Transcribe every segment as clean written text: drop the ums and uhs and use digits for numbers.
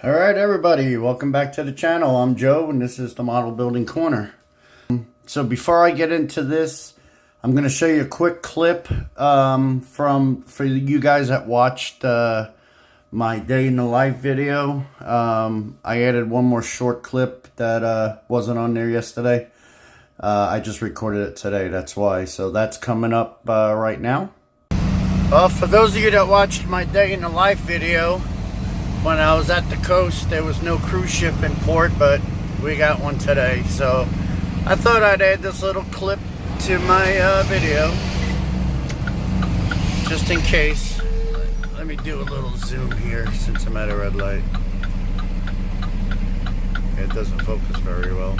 Alright everybody, welcome back to the channel. I'm Joe and this is the Model Building Corner. So before I get into this, I'm going to show you a quick clip for you guys that watched my day in the life video. I added one more short clip that wasn't on there yesterday. I just recorded it today, that's why. So that's coming up right now. Well, for those of you that watched my day in the life video, when I was at the coast, there was no cruise ship in port, but we got one today. So I thought I'd add this little clip to my video, just in case. Let me do a little zoom here since I'm at a red light. It doesn't focus very well.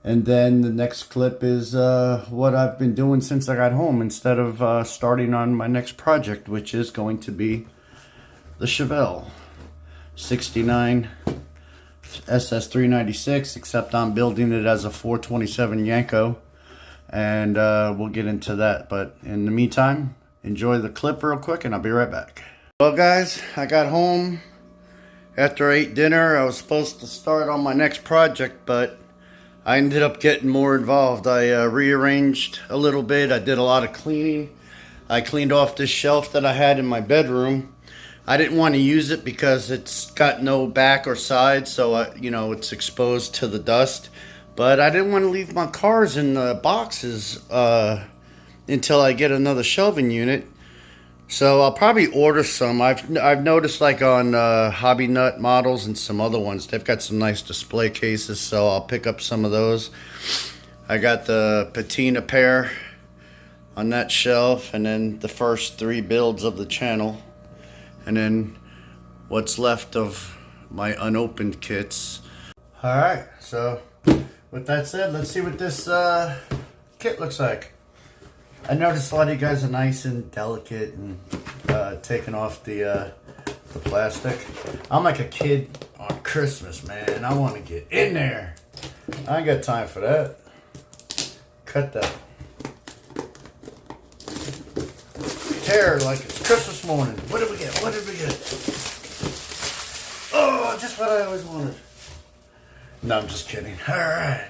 And then the next clip is what I've been doing since I got home instead of starting on my next project, which is going to be the Chevelle 69 SS396, except I'm building it as a 427 Yenko, and we'll get into that. But in the meantime, enjoy the clip real quick and I'll be right back. Well guys, I got home after I ate dinner. I was supposed to start on my next project, but I ended up getting more involved. I rearranged a little bit. I did a lot of cleaning. I cleaned off this shelf that I had in my bedroom. I didn't want to use it because it's got no back or side, so you know, it's exposed to the dust. But I didn't want to leave my cars in the boxes until I get another shelving unit. So I'll probably order some. I've noticed, like on Hobby Nut models and some other ones, they've got some nice display cases, so I'll pick up some of those. I got the patina pair on that shelf, and then the first 3 builds of the channel, and then what's left of my unopened kits. Alright, so with that said, let's see what this kit looks like. I noticed a lot of you guys are nice and delicate and taking off the plastic. I'm like a kid on Christmas, man. I want to get in there. I ain't got time for that. Cut that. Tear like it's Christmas morning. What did we get? What did we get? Oh, just what I always wanted. No, I'm just kidding. All right.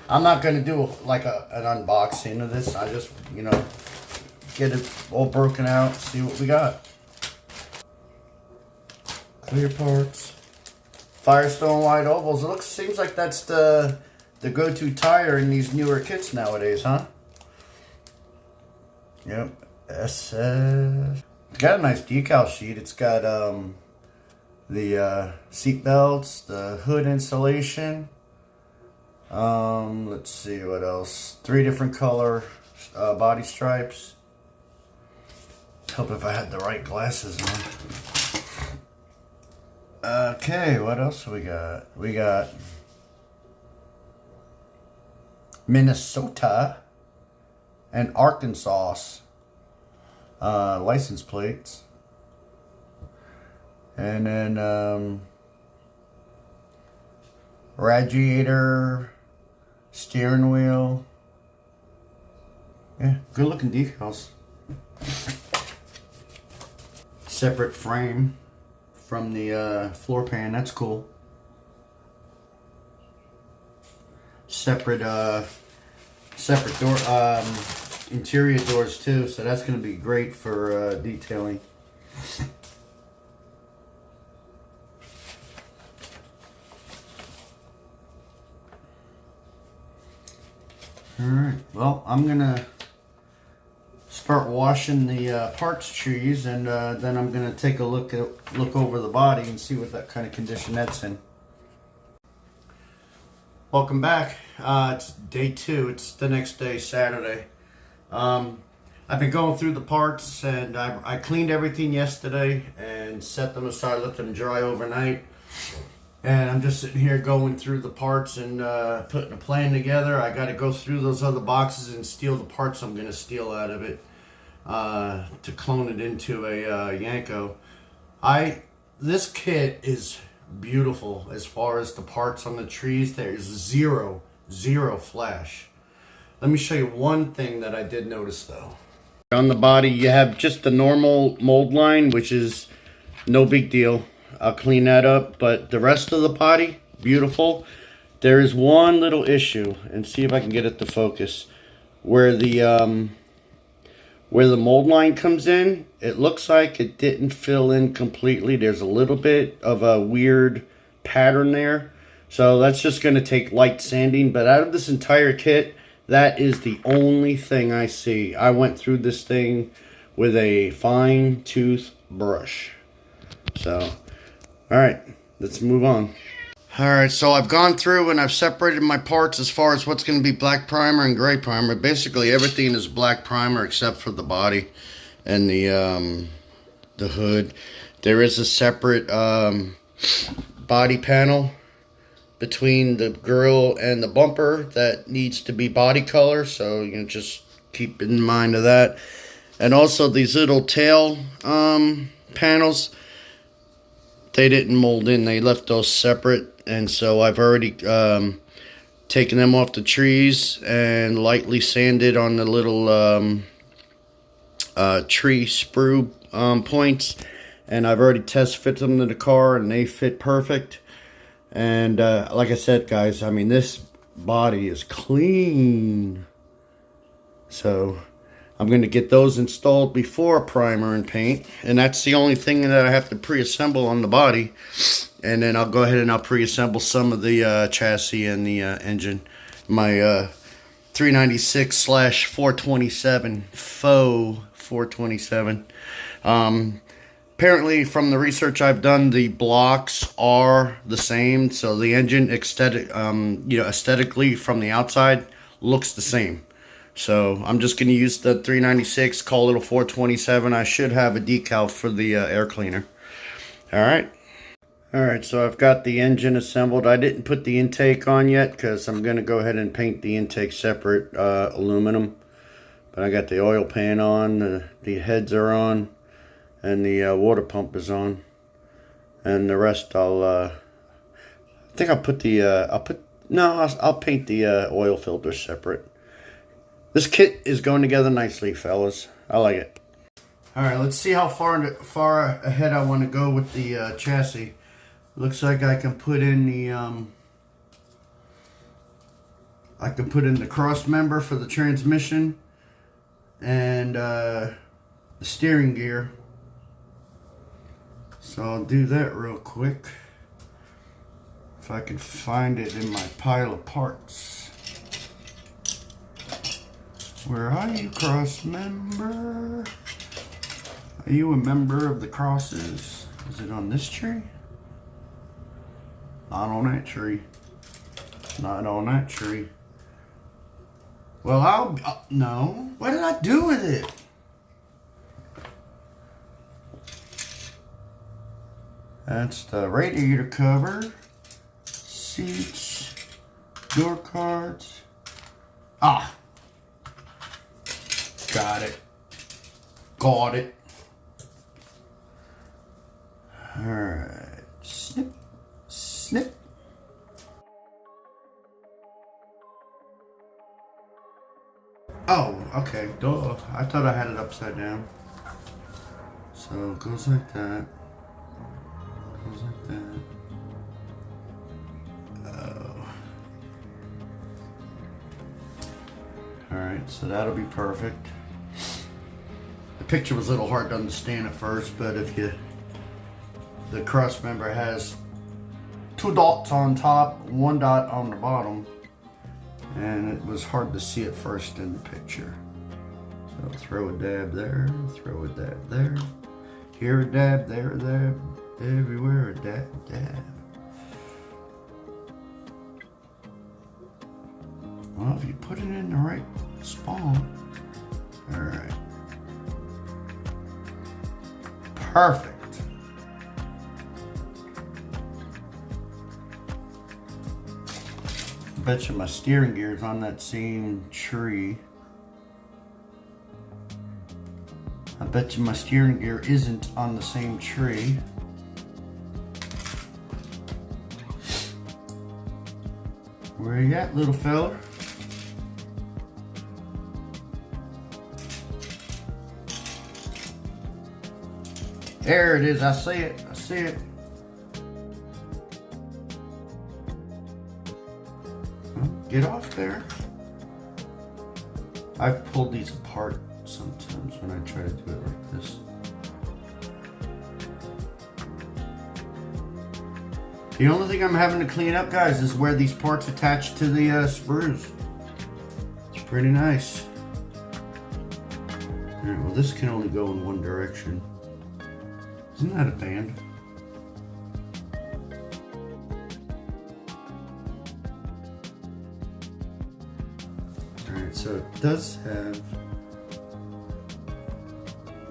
I'm not going to do like an unboxing of this. I just, you know, get it all broken out, see what we got. Clear parts. Firestone wide ovals. It seems like that's the go-to tire in these newer kits nowadays, huh? Yep. SS. It's got a nice decal sheet. It's got the seat belts, the hood insulation. Let's see what else. 3 different color body stripes. Hope if I had the right glasses on. Okay, what else we got? We got Minnesota and Arkansas license plates. And then radiator, steering wheel. Yeah, good looking decals. Separate frame from the floor pan, that's cool. Separate door, interior doors too, so that's going to be great for detailing. Alright, well, I'm going to start washing the parts trees, and then I'm going to take a look over the body and see what that kind of condition that's in. Welcome back. It's day 2. It's the next day, Saturday. I've been going through the parts, and I cleaned everything yesterday and set them aside, let them dry overnight. And I'm just sitting here going through the parts and putting a plan together. I got to go through those other boxes and steal the parts I'm going to steal out of it to clone it into a Yenko. This kit is beautiful as far as the parts on the trees. There's zero flash. Let me show you one thing that I did notice though. On the body you have just the normal mold line, which is no big deal. I'll clean that up. But the rest of the body, beautiful. There is one little issue, and see if I can get it to focus. Where the mold line comes in, it looks like it didn't fill in completely. There's a little bit of a weird pattern there. So that's just going to take light sanding. But out of this entire kit, that is the only thing I see. I went through this thing with a fine tooth brush. So, alright, let's move on. Alright, so I've gone through and I've separated my parts as far as what's going to be black primer and gray primer. Basically, everything is black primer except for the body and the hood. There is a separate body panel between the grille and the bumper that needs to be body color. So, you know, just keep in mind of that. And also these little tail panels, they didn't mold in. They left those separate. And so I've already taken them off the trees and lightly sanded on the little tree sprue points. And I've already test fit them to the car and they fit perfect. And like I said, guys, I mean, this body is clean. So I'm going to get those installed before primer and paint. And that's the only thing that I have to pre-assemble on the body. And then I'll go ahead and I'll pre-assemble some of the chassis and the engine. My 396/427 faux 427. Apparently, from the research I've done, the blocks are the same. So the engine aesthetically from the outside looks the same. So I'm just going to use the 396, call it a 427. I should have a decal for the air cleaner. Alright. Alright, so I've got the engine assembled. I didn't put the intake on yet because I'm going to go ahead and paint the intake separate aluminum. But I got the oil pan on, the heads are on, and the water pump is on. And the rest I think I'll put the, I'll paint the oil filter separate. This kit is going together nicely, fellas. I like it. Alright, let's see how far ahead I want to go with the chassis. Looks like I can put in the cross member for the transmission and the steering gear. So I'll do that real quick. If I can find it in my pile of parts. Where are you, cross member? Are you a member of the crosses? Is it on this tree? Not on that tree. Not on that tree. Well, no. What did I do with it? That's the radiator cover. Seats. Door cards. Ah. Got it. Got it. Alright. Snip. Snip. Oh, okay. Duh. I thought I had it upside down. So it goes like that. Goes like that. Oh. Alright, so that'll be perfect. The picture was a little hard to understand at first, but if the cross member has 2 dots on top, 1 dot on the bottom, and it was hard to see at first in the picture. So throw a dab there, throw a dab there, here a dab, there a dab, everywhere a dab, dab. Well, if you put it in the right spot, all right, perfect. Bet you my steering gear is on that same tree. I bet you my steering gear isn't on the same tree. Where you at, little fella? There it is. I see it. I see it. Get off there. I've pulled these apart sometimes when I try to do it like this. The only thing I'm having to clean up, guys, is where these parts attach to the sprues. It's pretty nice. Alright, well this can only go in one direction. Isn't that a band? Alright, so it does have...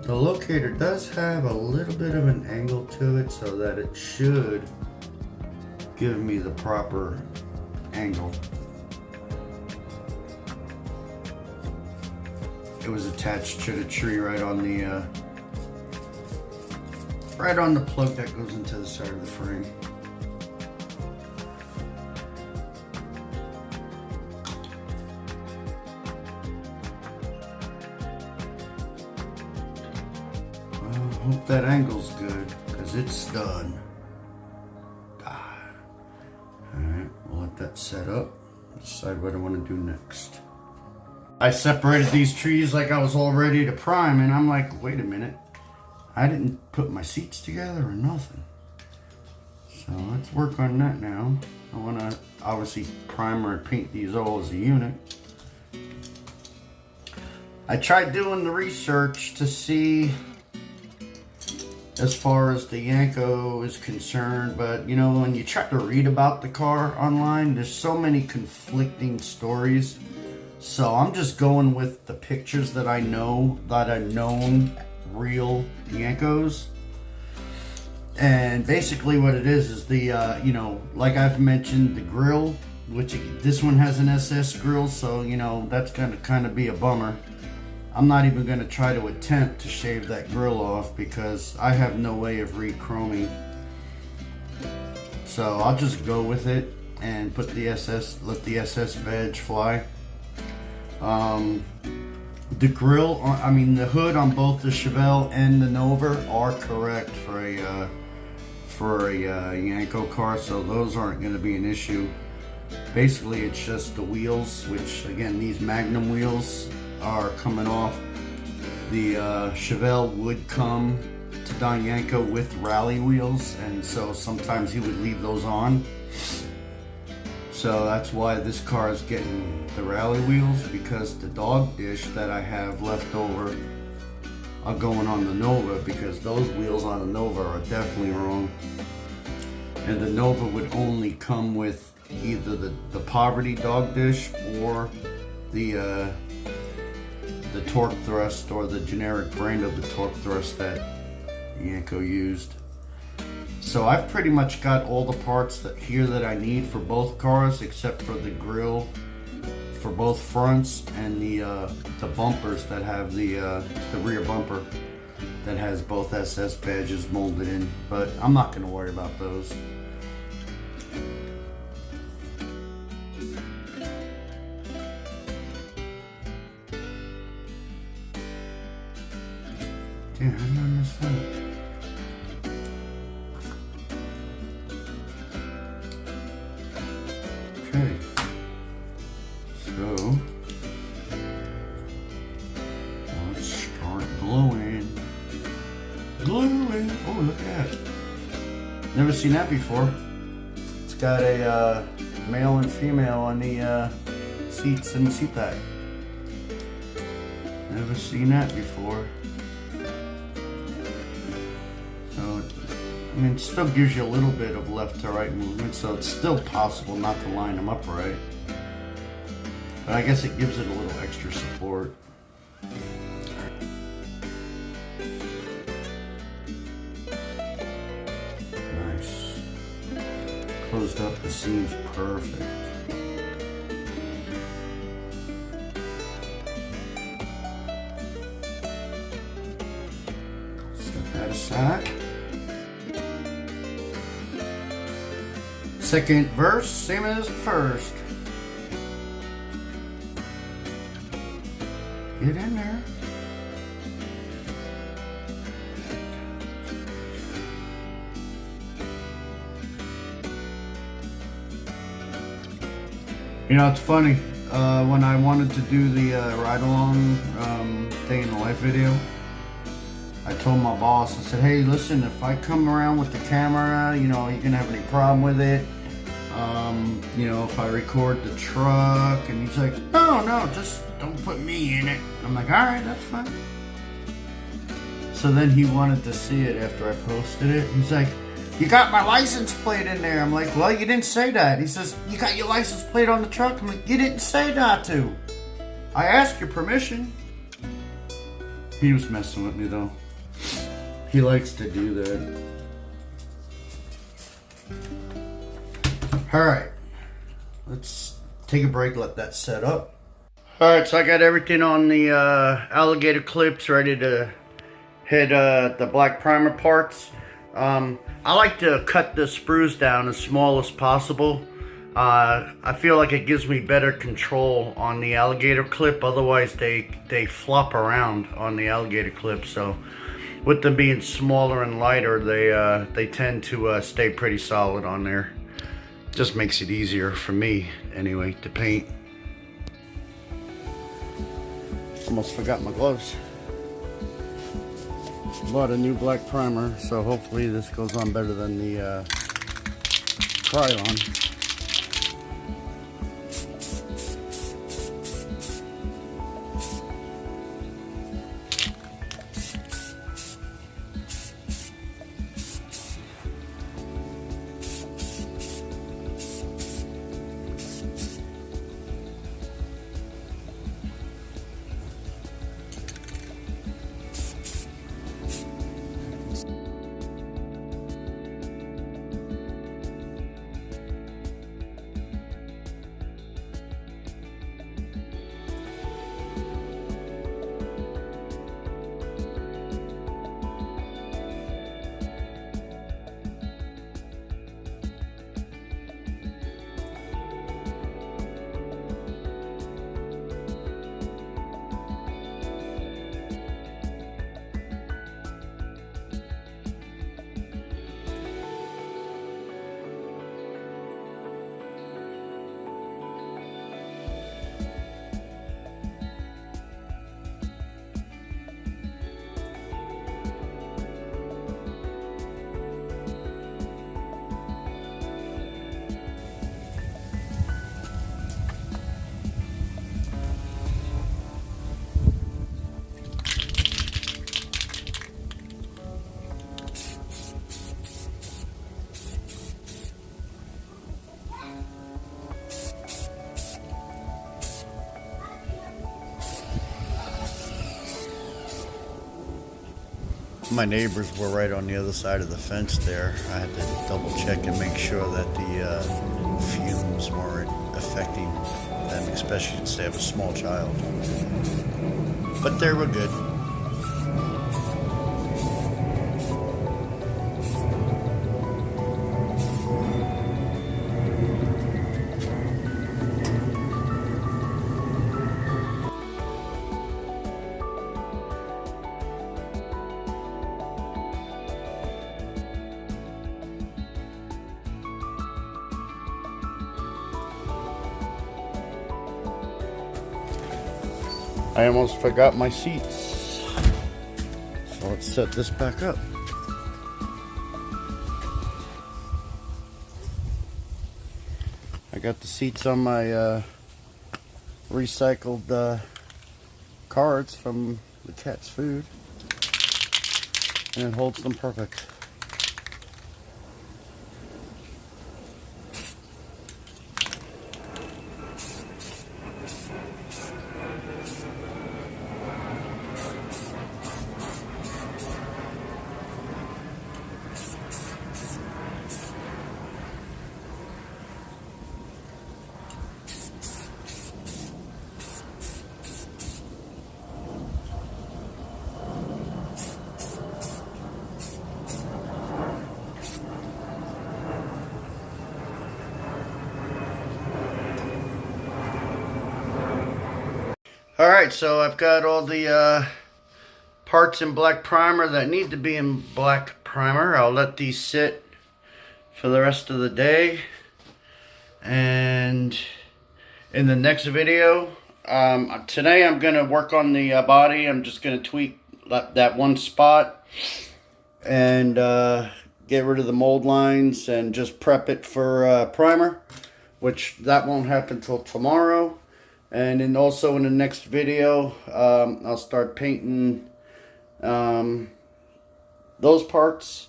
The locator does have a little bit of an angle to it so that it should give me the proper angle. It was attached to the tree right on the plug that goes into the side of the frame. Well, I hope that angle's good because it's done. Alright, we'll let that set up. Decide what I want to do next. I separated these trees like I was all ready to prime, and I'm like, wait a minute. I didn't put my seats together or nothing. So let's work on that now. I want to obviously primer and paint these all as a unit. I tried doing the research to see as far as the Yenko is concerned, but you know, when you try to read about the car online, there's so many conflicting stories. So I'm just going with the pictures that I know, that are known real Yenkos. And basically what it is the, you know, like I've mentioned, the grill, which this one has an SS grill, so you know, that's gonna kind of be a bummer. I'm not even gonna try to attempt to shave that grill off because I have no way of re-chroming. So I'll just go with it and put the SS, let the SS badge fly. The grill, I mean the hood on both the Chevelle and the Nova are correct for a Yenko car, so those aren't going to be an issue. Basically, it's just the wheels, which again, these Magnum wheels are coming off. The Chevelle would come to Don Yenko with rally wheels, and so sometimes he would leave those on. So that's why this car is getting the rally wheels, because the dog dish that I have left over are going on the Nova, because those wheels on the Nova are definitely wrong. And the Nova would only come with either the poverty dog dish or the torque thrust, or the generic brand of the torque thrust that Yenko used. So I've pretty much got all the parts that I need for both cars, except for the grill for both fronts and the bumpers that have the rear bumper that has both SS badges molded in. But I'm not going to worry about those. Damn, how did I miss that? Okay, so let's start gluing. Oh, look at that. Never seen that before. It's got a male and female on the seats and the seat back. Never seen that before. So, I mean, it still gives you a little bit of left to right movement, so it's still possible not to line them up right. But I guess it gives it a little extra support. Nice. Closed up the seams perfect. Set that aside. Second verse, same as the first. Get in there. You know, it's funny. When I wanted to do the ride-along day in the life video, I told my boss, I said, hey, listen, if I come around with the camera, you know, you gonna have any problem with it? You know, if I record the truck? And he's like, no, just don't put me in it. I'm like, all right, that's fine. So then he wanted to see it after I posted it. He's like, you got my license plate in there. I'm like, well, you didn't say that. He says, you got your license plate on the truck? I'm like, you didn't say not to. I asked your permission. He was messing with me though. He likes to do that. Alright. Let's take a break, let that set up. Alright, so I got everything on the alligator clips ready to hit the black primer parts. I like to cut the sprues down as small as possible. I feel like it gives me better control on the alligator clip. Otherwise, they flop around on the alligator clip. So, with them being smaller and lighter, they tend to stay pretty solid on there. Just makes it easier for me, anyway, to paint. Almost forgot my gloves. Bought a new black primer, so hopefully this goes on better than the try-on. My neighbors were right on the other side of the fence there. I had to double check and make sure that the fumes weren't affecting them, especially since they have a small child. But they were good. I almost forgot my seats. So let's set this back up. I got the seats on my recycled cards from the cat's food, and it holds them perfect. Alright, so I've got all the parts in black primer that need to be in black primer. I'll let these sit for the rest of the day. And in the next video. Today I'm going to work on the body. I'm just going to tweak that one spot and get rid of the mold lines and just prep it for primer, which that won't happen till tomorrow. And then also in the next video, I'll start painting those parts,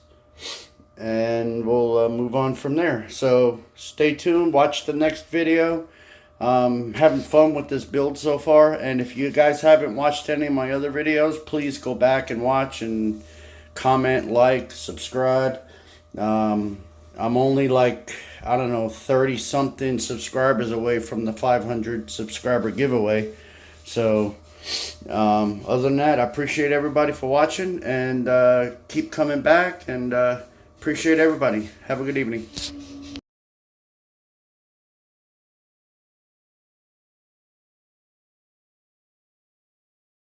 and we'll move on from there. So stay tuned, watch the next video. Having fun with this build so far, and if you guys haven't watched any of my other videos, please go back and watch and comment, like, subscribe. I'm only like, I don't know, 30 something subscribers away from the 500 subscriber giveaway. So other than that, I appreciate everybody for watching, and keep coming back, and appreciate everybody. Have a good evening.